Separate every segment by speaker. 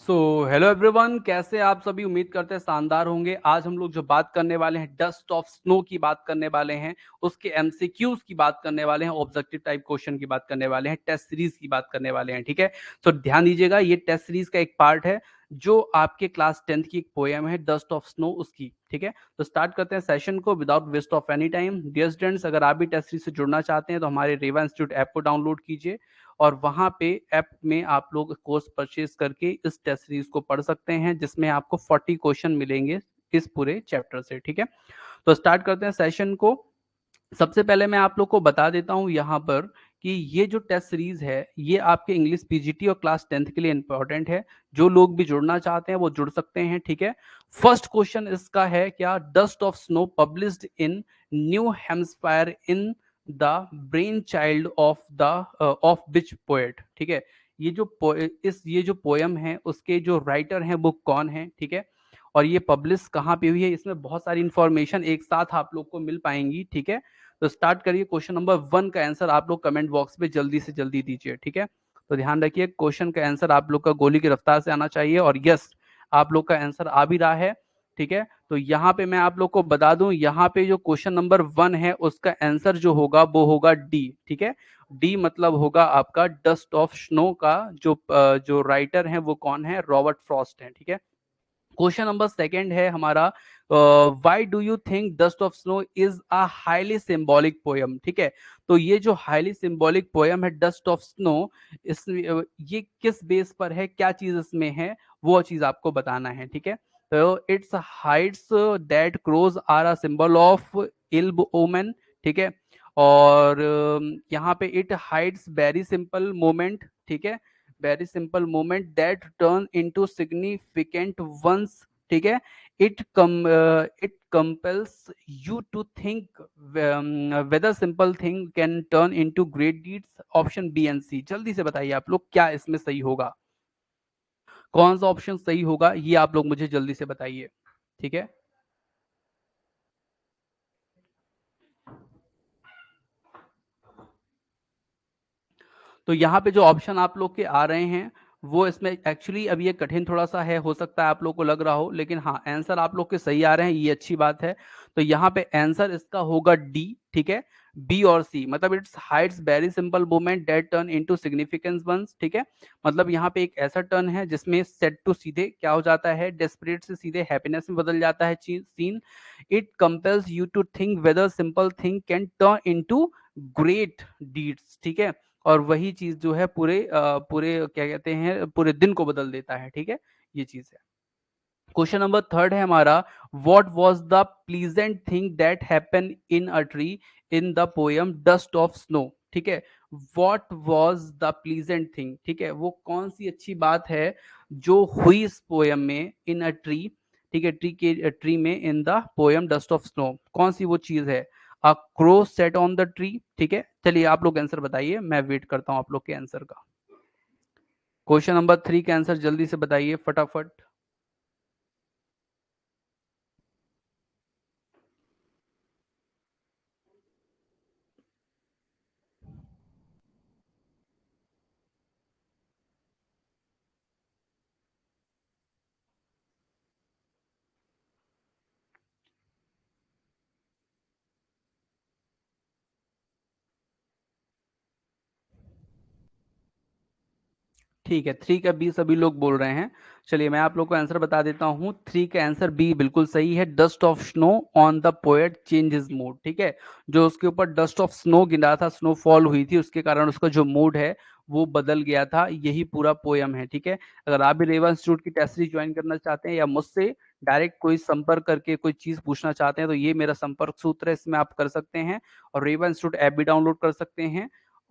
Speaker 1: So hello everyone, कैसे आप सभी? उम्मीद करते हैं शानदार होंगे। आज हम लोग जो बात करने वाले हैं, डस्ट ऑफ स्नो की बात करने वाले हैं, उसके एमसीक्यूज की बात करने वाले हैं, ऑब्जेक्टिव टाइप क्वेश्चन की बात करने वाले हैं, टेस्ट सीरीज की बात करने वाले हैं। ठीक है, तो ध्यान दीजिएगा, ये टेस्ट सीरीज का एक पार्ट है जो आपके क्लास 10th की एक पोएम है, डस्ट ऑफ स्नो, उसकी। ठीक है, तो स्टार्ट करते हैं सेशन को without waste of any time. Dear students, अगर आप भी टेस्ट सीरीज से जुड़ना चाहते हैं तो हमारे रेवा इंस्टीट्यूट ऐप को डाउनलोड कीजिए और वहां पे ऐप में आप लोग कोर्स परचेज करके इस टेस्ट सीरीज को पढ़ सकते हैं, जिसमें आपको 40 क्वेश्चन मिलेंगे इस पूरे चैप्टर से। ठीक है, तो स्टार्ट करते हैं सेशन को। सबसे पहले मैं आप लोग को बता देता हूं यहाँ पर कि ये जो टेस्ट सीरीज है ये आपके इंग्लिश पीजीटी और क्लास 10th के लिए इंपॉर्टेंट है। जो लोग भी जुड़ना चाहते हैं वो जुड़ सकते हैं। ठीक है, फर्स्ट क्वेश्चन इसका है, क्या dust of snow published in New Hampshire in the brain child of the of which poet. ठीक है, ये जो पोयम है उसके जो राइटर हैं वो कौन है। ठीक है, और ये पब्लिश कहाँ पे हुई है, इसमें बहुत सारी इंफॉर्मेशन एक साथ आप लोग को मिल पाएंगी। ठीक है, तो स्टार्ट करिए। क्वेश्चन नंबर 1 का आंसर आप लोग कमेंट बॉक्स में जल्दी से जल्दी दीजिए। ठीक है, तो ध्यान रखिए, क्वेश्चन का आंसर आप लोग का गोली की रफ्तार से आना चाहिए। और यस, आप लोग का आंसर आ भी रहा है। ठीक है, तो यहाँ पे मैं आप लोग को बता दूं, यहाँ पे जो क्वेश्चन नंबर 1 है उसका आंसर जो होगा वो होगा डी। ठीक है, डी मतलब होगा आपका डस्ट ऑफ स्नो का जो राइटर है वो कौन है, रॉबर्ट फ्रॉस्ट है। ठीक है, क्वेश्चन नंबर सेकंड है हमारा, why do you think dust of snow is a highly symbolic poem. ठीक है, तो ये जो हाईली सिंबॉलिक पोयम है डस्ट ऑफ स्नो, इस ये किस बेस पर है, क्या चीज इसमें है, वो चीज आपको बताना है। ठीक है, तो it's hides that crows are a symbol of ill omen. ठीक है, और यहाँ पे it hides very simple moment. ठीक है, very simple moment that turn into significant ones. ठीक है, it compels you to think whether simple thing can turn into great deeds. Option B and C, जल्दी से बताइए आप लोग क्या इसमें सही होगा, कौन सा ऑप्शन सही होगा, ये आप लोग मुझे जल्दी से बताइए। ठीक है, तो यहाँ पे जो ऑप्शन आप लोग के आ रहे हैं वो इसमें एक्चुअली अब ये कठिन थोड़ा सा है, हो सकता है आप लोग को लग रहा हो, लेकिन हाँ आंसर आप लोग के सही आ रहे हैं, ये अच्छी बात है। तो यहाँ पे आंसर इसका होगा डी। ठीक है, बी और सी, मतलब it's hides very simple movement that turn into significance ones. ठीक है, मतलब यहाँ पे एक ऐसा टर्न है जिसमें सेट टू सीधे क्या हो जाता है, डेस्परेट से सीधे हैप्पीनेस में बदल जाता है scene. It compels you to think whether simple thing can turn into great deeds. ठीक है, और वही चीज जो है पूरे क्या कहते हैं, पूरे दिन को बदल देता है। ठीक है, ये चीज है। क्वेश्चन नंबर थर्ड है हमारा, what was the pleasant thing that happen in a tree in the poem dust of snow. ठीक है, what was the pleasant thing, ठीक है, वो कौन सी अच्छी बात है जो हुई इस पोयम में इन अ ट्री। ठीक है, ट्री में इन the poem dust of snow, कौन सी वो चीज है। A crow set on the tree. ठीक है, चलिए आप लोग आंसर बताइए, मैं वेट करता हूं आप लोग के आंसर का। क्वेश्चन नंबर 3 का आंसर जल्दी से बताइए फटाफट। ठीक है, 3 का बी सभी लोग बोल रहे हैं। चलिए मैं आप लोग को आंसर बता देता हूँ, 3 का आंसर बी बिल्कुल सही है, dust of snow on the poet change his mood. ठीक है, जो उसके ऊपर डस्ट ऑफ स्नो गिरा था, स्नोफॉल हुई थी, उसके कारण उसका जो मूड है वो बदल गया था, यही पूरा पोयम है। ठीक है, अगर आप भी रेवा इंस्टीट्यूट की टेस्ट सीरीज ज्वाइन करना चाहते हैं या मुझसे डायरेक्ट कोई संपर्क करके कोई चीज पूछना चाहते हैं तो ये मेरा संपर्क सूत्र है, इसमें आप कर सकते हैं। और रेवा इंस्टीट्यूट ऐप भी डाउनलोड कर सकते हैं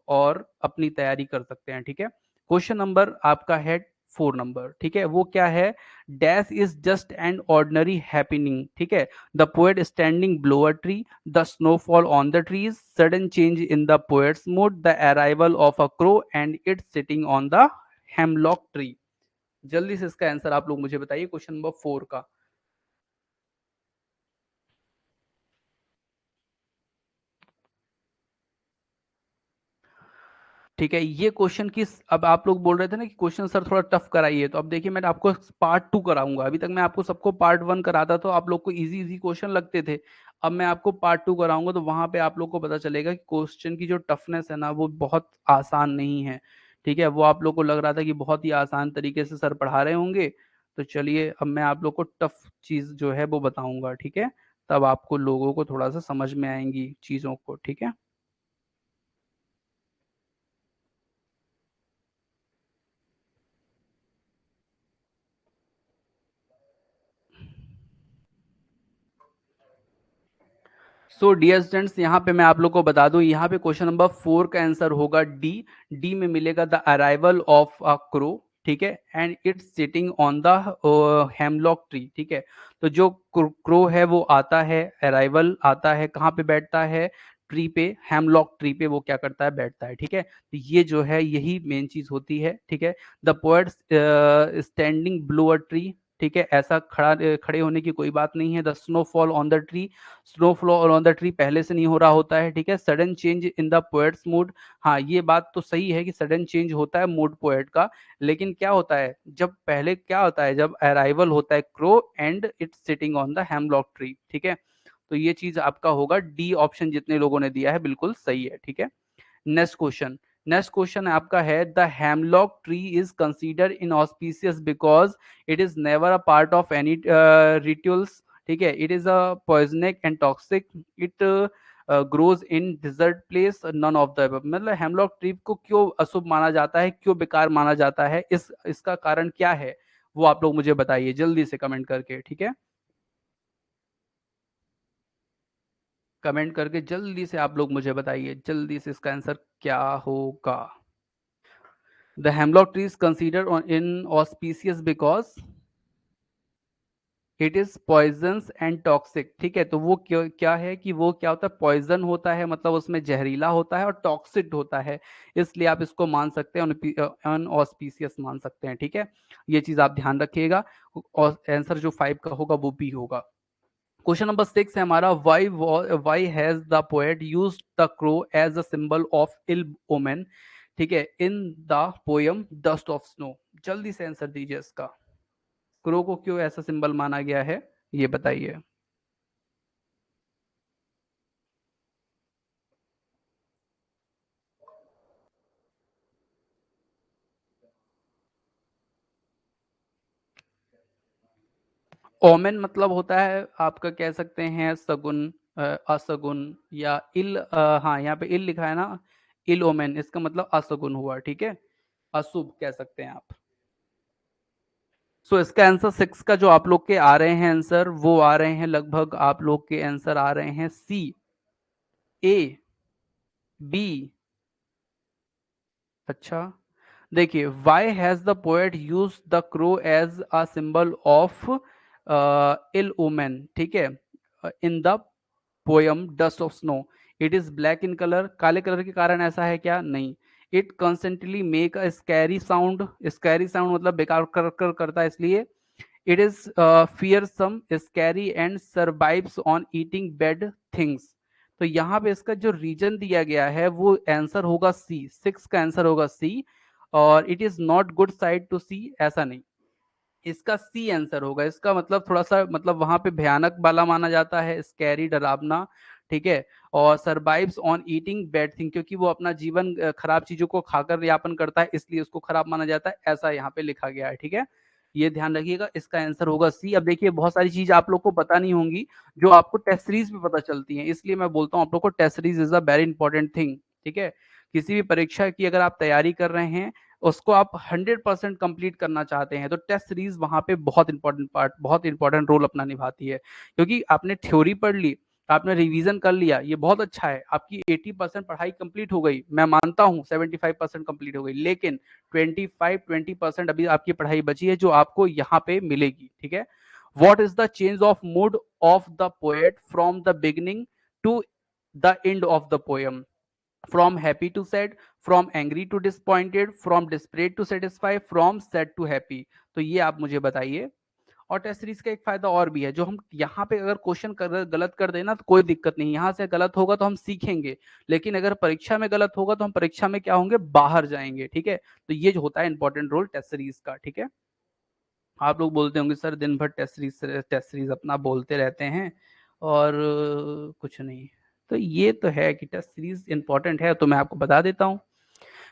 Speaker 1: और अपनी तैयारी कर सकते हैं। ठीक है, क्वेश्चन नंबर आपका है 4 नंबर। ठीक है, वो क्या है, dash is just an ordinary happening. ठीक है, the poet standing below a tree, the snowfall on the trees, sudden change in the poets mood, the arrival of a crow and it's sitting on the hemlock tree. जल्दी से इसका answer आप लोग मुझे बताइए question number 4 का। ठीक है, ये क्वेश्चन की अब आप लोग बोल रहे थे ना कि क्वेश्चन सर थोड़ा टफ कराइए, तो अब देखिए मैं आपको पार्ट 2 कराऊंगा। अभी तक मैं आपको सबको पार्ट 1 कराता तो आप लोग को इजी इजी क्वेश्चन लगते थे। अब मैं आपको पार्ट 2 कराऊंगा, तो वहां पे आप लोग को पता चलेगा कि क्वेश्चन की जो टफनेस है ना वो बहुत आसान नहीं है। ठीक है, वो आप लोग को लग रहा था कि बहुत ही आसान तरीके से सर पढ़ा रहे होंगे, तो चलिए अब मैं आप लोग को टफ चीज जो है वो बताऊंगा। ठीक है, तब आपको लोगों को थोड़ा सा समझ में आएंगी चीजों को। ठीक है, सो डियर स्टूडेंट्स, यहाँ पे मैं आप लोग को बता दूं, यहाँ पे क्वेश्चन नंबर 4 का आंसर होगा डी। डी में मिलेगा the arrival of a crow. ठीक है, and it's sitting on the hemlock tree. ठीक है, तो जो क्रो है वो आता है, अराइवल आता है, कहाँ पे बैठता है? ट्री पे, हेमलॉक ट्री पे वो क्या करता है? बैठता है। ठीक है, तो ये जो है यही मेन चीज होती है। ठीक है, the poet standing blow a tree. ठीक है, ऐसा खड़े होने की कोई बात नहीं है। The snowfall on the tree, snowfall on the tree पहले से नहीं हो रहा होता है। ठीक है, sudden change in the poets mood. हाँ, ये बात तो सही है कि सडन चेंज होता है मूड पोएट का, लेकिन क्या होता है जब पहले क्या होता है, जब अराइवल होता है crow and it's sitting on the hemlock tree. ठीक है, तो ये चीज आपका होगा डी ऑप्शन, जितने लोगों ने दिया है बिल्कुल सही है। ठीक है, नेक्स्ट क्वेश्चन। नेक्स्ट क्वेश्चन आपका है the hemlock tree is consider in auspicious because it is never a part of any rituals. ठीक है, it is a poisonic and toxic, it grows in desert place, none of the above. मतलब hemlock tree को क्यों अशुभ माना जाता है, क्यों बेकार माना जाता है, इसका कारण क्या है, वो आप लोग मुझे बताइए जल्दी से कमेंट करके। ठीक है, कमेंट करके जल्दी से आप लोग मुझे बताइए जल्दी से इसका आंसर क्या होगा। The hemlock tree is considered inauspicious because it is poisonous and toxic. ठीक है, तो वो क्या है कि वो क्या होता है? पॉइजन होता है, मतलब उसमें जहरीला होता है, और टॉक्सिक होता है, इसलिए आप इसको मान सकते हैं, अनऑस्पिशियस मान सकते हैं। ठीक है, ये चीज आप ध्यान रखिएगा, और आंसर जो 5 का होगा वो बी होगा। क्वेश्चन नंबर 6 है हमारा, why has the poet use the crow as a symbol of ill omen. ठीक है, in the poem dust of snow. जल्दी से आंसर दीजिए इसका, क्रो को क्यों ऐसा सिंबल माना गया है, ये बताइए। ओमेन मतलब होता है आपका, कह सकते हैं सगुन, असगुन, या इल, हाँ यहाँ पे इल लिखा है ना, इल ओमेन, इसका मतलब असगुन हुआ। ठीक है, अशुभ कह सकते हैं आप। सो इसका आंसर 6 का जो आप लोग के आ रहे हैं आंसर, वो आ रहे हैं लगभग, आप लोग के आंसर आ रहे हैं सी, ए, बी। अच्छा, देखिए, why has the poet use the crow as a symbol of ill omen. ठीक है, in the poem dust of snow, it is black in colour, काले कलर के कारण ऐसा है क्या? नहीं। It constantly make a scary sound, scary sound मतलब बेकार करता है, इसलिए it is fearsome, scary and survives on eating bad things. तो यहाँ पे इसका जो रीजन दिया गया है वो आंसर होगा सी, 6 का आंसर होगा सी। और it is not good sight to see, ऐसा नहीं, इसका सी आंसर होगा। इसका मतलब थोड़ा सा, मतलब वहां पे भयानक वाला माना जाता है, स्कैरी, डरावना। ठीक है, और survives on eating bad thing, क्योंकि वो अपना जीवन खराब चीजों को खाकर यापन करता है, इसलिए उसको खराब माना जाता है, ऐसा यहाँ पे लिखा गया है। ठीक है, ये ध्यान रखिएगा, इसका आंसर होगा सी। अब देखिए, बहुत सारी चीज आप लोग को पता नहीं होंगी जो आपको टेस्ट सीरीज में पता चलती हैं, इसलिए मैं बोलता हूँ आप लोग को test series is a very important thing. ठीक है, किसी भी परीक्षा की अगर आप तैयारी कर रहे हैं, उसको आप 100% कंप्लीट करना चाहते हैं, तो टेस्ट सीरीज वहां पे बहुत इंपॉर्टेंट पार्ट, बहुत इंपॉर्टेंट रोल अपना निभाती है। क्योंकि आपने थ्योरी पढ़ ली, आपने रिवीजन कर लिया, ये बहुत अच्छा है, आपकी 80% पढ़ाई कंप्लीट हो गई, मैं मानता हूँ 75% कंप्लीट हो गई, लेकिन 25-20% अभी आपकी पढ़ाई बची है, जो आपको यहाँ पे मिलेगी। ठीक है, what is the change of mood of the poet from the beginning to the end of the poem? from happy to sad, from angry to disappointed, from desperate to satisfy, from sad to happy। तो ये आप मुझे बताइए, और test series का एक फायदा और भी है, जो हम यहाँ पे अगर क्वेश्चन गलत कर देना तो कोई दिक्कत नहीं, यहाँ से गलत होगा तो हम सीखेंगे, लेकिन अगर परीक्षा में गलत होगा तो हम परीक्षा में क्या होंगे, बाहर जाएंगे। ठीक है, तो ये जो होता है इंपॉर्टेंट रोल टेस्ट सीरीज का। ठीक है, आप लोग बोलते होंगे सर दिन भर टेस्ट सीरीज अपना बोलते रहते हैं और कुछ नहीं, तो ये तो है कि टेस्ट सीरीज इंपॉर्टेंट है, तो मैं आपको बता देता हूँ।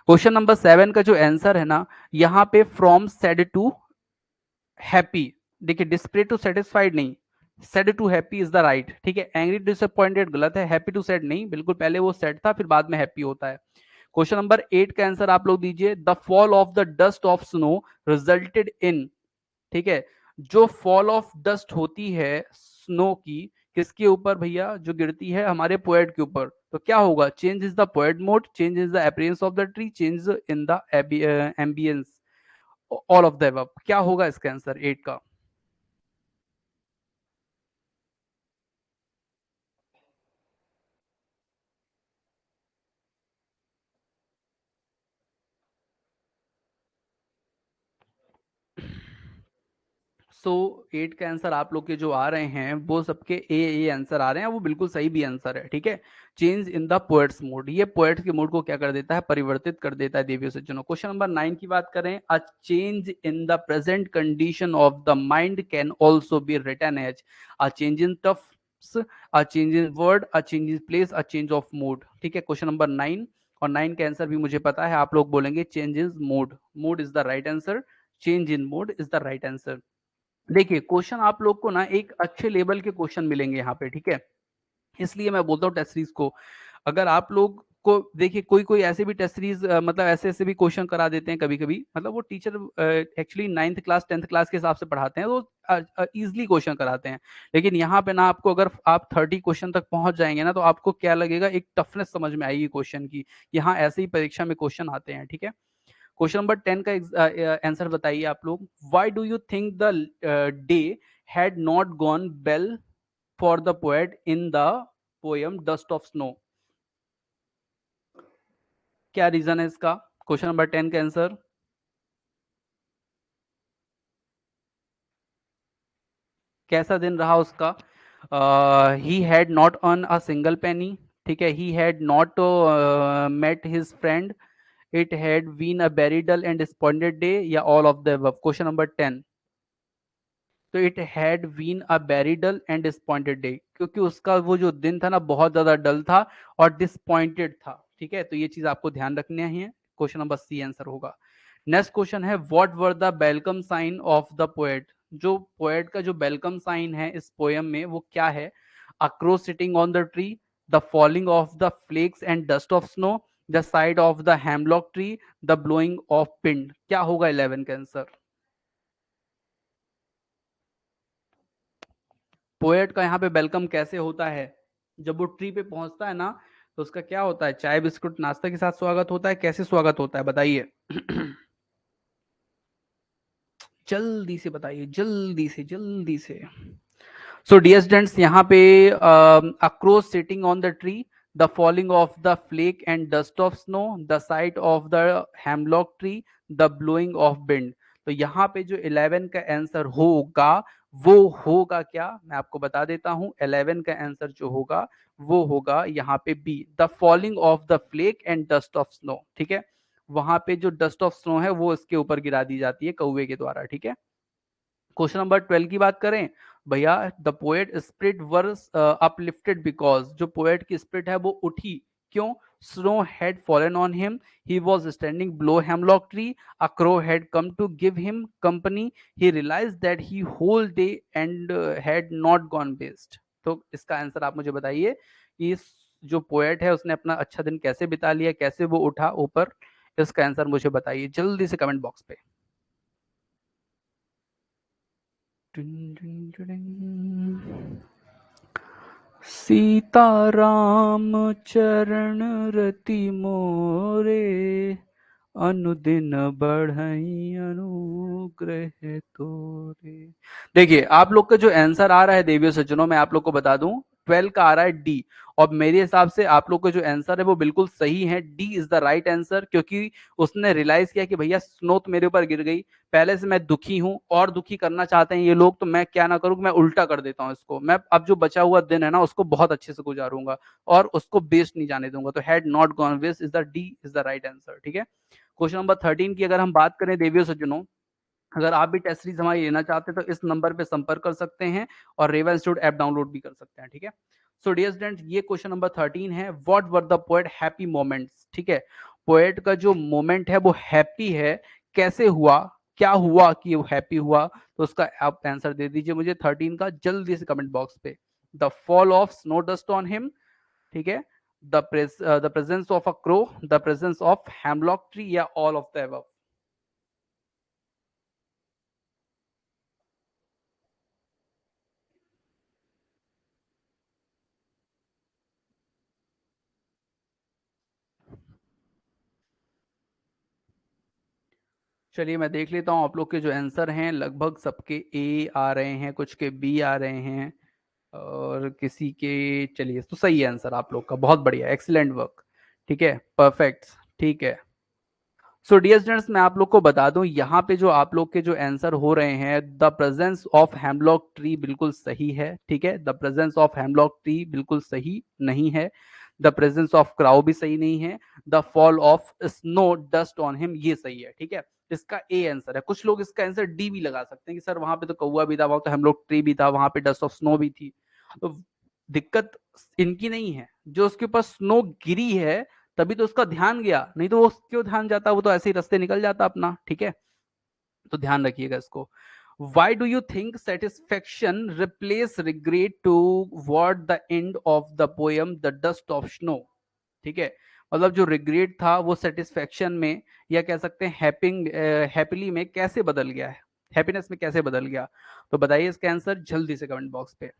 Speaker 1: क्वेश्चन नंबर 7 का जो आंसर है ना, यहाँ पे फ्रॉम सैड टू हैप्पी, देखिए डिस्प्रे टू सेटिस्फाइड नहीं, sad to happy is the right. ठीक है, एंग्री डिसअपॉइंटेड गलत है, हैप्पी टू सैड नहीं, बिल्कुल पहले वो सैड था फिर बाद में हैप्पी होता है। क्वेश्चन नंबर 8 का आंसर आप लोग दीजिए, the fall of the dust of snow resulted in. ठीक है, जो फॉल ऑफ डस्ट होती है स्नो की, किसके ऊपर भैया, जो गिरती है हमारे पोएट के ऊपर, तो क्या होगा, change is the poet mode, change is the appearance of the tree, change in the ambience, all of the above. क्या होगा इसका आंसर 8 का? सो 8 का आंसर आप लोग के जो आ रहे हैं वो सबके ए आंसर आ रहे हैं, वो बिल्कुल सही भी आंसर है। ठीक है, change in the poets mode, ये पोएट के मूड को क्या कर देता है, परिवर्तित कर देता है देवियों सज्जनों। क्वेश्चन नंबर 9 की बात करें, a change in the present condition of the mind can also be written as a change in thoughts, a change in word, a change in place, a change of mood. ठीक है, question number 9, और 9 का answer भी मुझे पता है, आप लोग बोलेंगे change in mood, mood is the right answer, change in mood is the right answer. देखिए क्वेश्चन आप लोग को ना एक अच्छे लेवल के क्वेश्चन मिलेंगे यहाँ पे। ठीक है, इसलिए मैं बोलता हूँ टेस्ट सीरीज को, अगर आप लोग को देखिए कोई कोई ऐसे भी टेस्ट सीरीज मतलब ऐसे ऐसे भी क्वेश्चन करा देते हैं कभी कभी, मतलब वो teacher actually 9th class 10th class के हिसाब से पढ़ाते हैं, तो इजीली क्वेश्चन कराते हैं, लेकिन यहाँ पे ना आपको अगर आप 30 क्वेश्चन तक पहुंच जाएंगे ना, तो आपको क्या लगेगा, एक टफनेस समझ में आएगी क्वेश्चन की। यहाँ ऐसे ही परीक्षा में क्वेश्चन आते हैं। ठीक है, क्वेश्चन नंबर 10 का आंसर बताइए आप लोग, why do you think the day had not gone well for the poet in the poem dust of snow? क्या रीजन है इसका? क्वेश्चन नंबर 10 का आंसर, कैसा दिन रहा उसका? He had not earn a single penny, ठीक है, he had not met his friend, it had been a very dull and disappointed day, या all of the above? Question number 10, तो it had been a very dull and disappointed day, क्योंकि उसका वो जो दिन था ना बहुत ज्यादा डल था और डिसअपॉइंटेड था। ठीक है, तो ये चीज आपको ध्यान रखनी है, क्वेश्चन नंबर सी आंसर होगा। नेक्स्ट क्वेश्चन है, what were the welcome sign of the poet? जो पोएट का जो वेलकम साइन है इस पोएम में वो क्या है? A crow sitting on the tree, the falling of the flakes and dust of snow, the sight of the hemlock tree, the blowing of wind. क्या होगा 11 का आंसर? पोएट का यहाँ पे वेलकम कैसे होता है, जब वो ट्री पे पहुंचता है ना, तो उसका क्या होता है, चाय बिस्कुट नाश्ता के साथ स्वागत होता है, कैसे स्वागत होता है बताइए? जल्दी से बताइए, जल्दी से जल्दी से। सो डियर स्टूडेंट्स, यहाँ पे a crow sitting on the tree, the falling of the flake and dust of snow, the sight of the hemlock tree, the blowing of wind. तो यहाँ पे जो 11 का आंसर होगा वो होगा क्या, मैं आपको बता देता हूँ। 11 का आंसर जो होगा वो होगा यहाँ पे B, the falling of the flake and dust of snow. ठीक है, वहां पे जो डस्ट ऑफ स्नो है वो इसके ऊपर गिरा दी जाती है कौवे के द्वारा। ठीक है, क्वेश्चन नंबर 12 की बात करें भैया, the poet spirit were uplifted because, जो पोएट की स्पिरिट है वो उठी, क्यों? Snow had fallen on him, he was standing below hemlock tree, a crow had come to give him company, he realize that he whole day and had not gone waste. तो इसका answer आप मुझे बताइए, इस जो poet है उसने अपना अच्छा दिन कैसे बिता लिया, कैसे वो उठा ऊपर? इसका आंसर मुझे बताइए जल्दी से कमेंट बॉक्स पे। सीताराम चरण रति मोरे, अनुदिन बढ़ई अनुग्रह तोरे। देखिए आप लोग का जो आंसर आ रहा है देवियों सज्जनों, मैं आप लोग को बता दूं, 12 का आ रहा है डी। और मेरे हिसाब से आप लोग का जो आंसर है वो बिल्कुल सही है, D is the right answer, क्योंकि उसने रियलाइज किया कि भैया स्नो तो मेरे ऊपर गिर गई, पहले से मैं दुखी हूं और दुखी करना चाहते हैं ये लोग, तो मैं क्या ना करूं कि मैं उल्टा कर देता हूं इसको, मैं अब जो बचा हुआ दिन है ना उसको बहुत अच्छे से गुजारूंगा और उसको वेस्ट नहीं जाने दूंगा। तो had not gone waste is the D is the right answer. ठीक है, क्वेश्चन नंबर 13 की अगर हम बात करें देवियों सज्जनों, अगर आप भी टेस्ट सीरीज हमारी लेना चाहते हैं तो इस नंबर पे संपर्क कर सकते हैं और रेवा इंस्टीट्यूट ऐप डाउनलोड भी कर सकते हैं। ठीक है, सो डियर स्टूडेंट ये क्वेश्चन नंबर 13 है, what were the poet happy moments. ठीक है, पोएट का जो मोमेंट है वो हैप्पी है, कैसे हुआ, क्या हुआ कि वो हैप्पी हुआ, तो उसका आप आंसर दे दीजिए मुझे 13 का जल्दी से कमेंट बॉक्स पे। The fall of snow dust on him, ठीक है, the presence of a crow, the presence of hemlock tree, या ऑल ऑफ द अबव। चलिए मैं देख लेता हूँ आप लोग के जो आंसर हैं, लगभग सबके ए आ रहे हैं, कुछ के बी आ रहे हैं और किसी के, चलिए तो सही है आंसर आप लोग का, बहुत बढ़िया, एक्सीलेंट वर्क। ठीक है, परफेक्ट। ठीक है, सो डियर स्टूडेंट्स मैं आप लोग को बता दूं यहाँ पे जो आप लोग के जो आंसर हो रहे हैं, the presence of hemlock tree बिल्कुल सही है। ठीक है, the presence of hemlock tree बिल्कुल सही नहीं है, द प्रेजेंस ऑफ क्राउ भी सही नहीं है, the fall of snow dust on him ये सही है। ठीक है, इसका ए आंसर है। कुछ लोग इसका आंसर डी भी लगा सकते हैं कि सर वहां पे तो कौवा भी था, वहां तो हेमलॉक ट्री भी था, वहां पे डस्ट ऑफ स्नो भी थी। तो दिक्कत इनकी नहीं है, जो उसके ऊपर स्नो गिरी है तभी तो उसका ध्यान गया, नहीं तो वो क्यों ध्यान जाता, वो तो ऐसे ही रास्ते निकल जाता अपना। ठीक है, तो ध्यान रखिएगा इसको। Why do you think satisfaction replace regret toward the end of the poem the dust of snow. ठीक है, मतलब जो रिग्रेट था वो सेटिस्फेक्शन में, या कह सकते हैं हैपिंग हैप्पीली में कैसे बदल गया है, हैप्पीनेस में कैसे बदल गया, तो बताइए इसका आंसर जल्दी से कमेंट बॉक्स पे।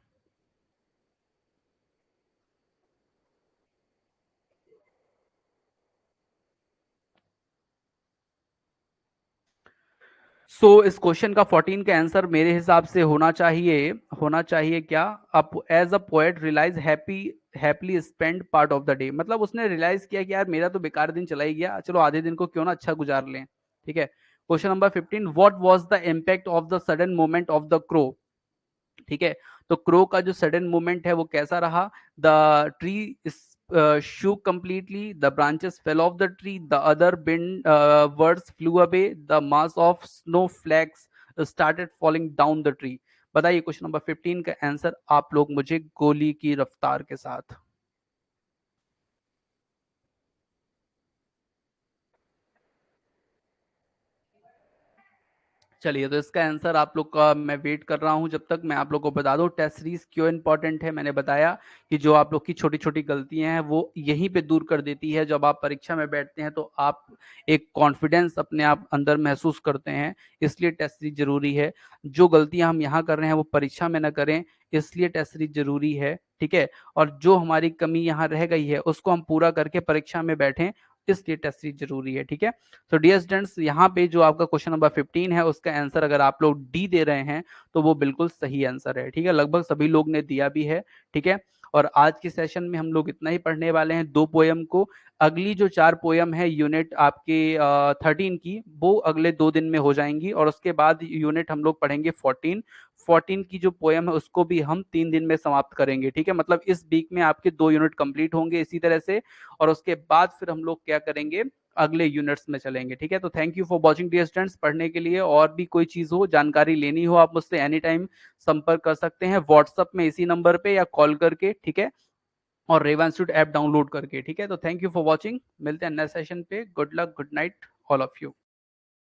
Speaker 1: इस क्वेश्चन का 14 का आंसर मेरे हिसाब से होना चाहिए क्या, अप as a poet realize happily spend part of the day, मतलब उसने रियलाइज किया कि यार मेरा तो बेकार दिन चला ही गया, चलो आधे दिन को क्यों ना अच्छा गुजार लें। ठीक है, question number 15, what was the impact of the sudden movement of the crow. ठीक है, तो क्रो का जो सडन मूवमेंट है वो कैसा रहा, the tree shook completely, the branches fell off the tree, the other wind birds flew away, the mass of snowflakes started falling down the tree। बताइए क्वेश्चन नंबर 15 का आंसर आप लोग मुझे गोली की रफ्तार के साथ। चलिए तो इसका आंसर आप लोग का मैं वेट कर रहा हूं, जब तक मैं आप लोग को बता दूं टेस्ट सीरीज क्यों इंपॉर्टेंट है। मैंने बताया कि जो आप लोग की छोटी छोटी गलतियां हैं वो यहीं पे दूर कर देती है, जब आप परीक्षा में बैठते हैं तो आप एक कॉन्फिडेंस अपने आप अंदर महसूस करते हैं, इसलिए टेस्ट सीरीज जरूरी है। जो गलतियां हम यहाँ कर रहे हैं वो परीक्षा में न करें, इसलिए टेस्ट सीरीज जरूरी है। ठीक है, और जो हमारी कमी यहाँ रह गई है उसको हम पूरा करके परीक्षा में बैठें, इसलिए टेस्ट सीरीज जरूरी है। ठीक है, तो डियर स्टूडेंट्स यहाँ पे जो आपका क्वेश्चन नंबर 15 है उसका आंसर अगर आप लोग डी दे रहे हैं तो वो बिल्कुल सही आंसर है। ठीक है, लगभग सभी लोग ने दिया भी है। ठीक है, और आज के सेशन में हम लोग इतना ही पढ़ने वाले हैं, 2 पोएम को। अगली जो 4 पोएम है यूनिट आपके 13 की, वो अगले 2 दिन में हो जाएंगी, और उसके बाद यूनिट हम लोग पढ़ेंगे 14 की जो पोएम है उसको भी हम 3 दिन में समाप्त करेंगे। ठीक है, मतलब इस वीक में आपके 2 यूनिट कंप्लीट होंगे इसी तरह से, और उसके बाद फिर हम लोग क्या करेंगे, अगले यूनिट्स में चलेंगे। ठीक है, तो thank you for watching dear students. पढ़ने के लिए और भी कोई चीज हो, जानकारी लेनी हो, आप मुझसे एनी टाइम संपर्क कर सकते हैं, व्हाट्सअप में इसी नंबर पे या कॉल करके। ठीक है, और रेवा इंस्टीट्यूट ऐप डाउनलोड करके। ठीक है, तो थैंक यू फॉर वॉचिंग, मिलते हैं नेक्स्ट सेशन पे। Good luck, good night all of you.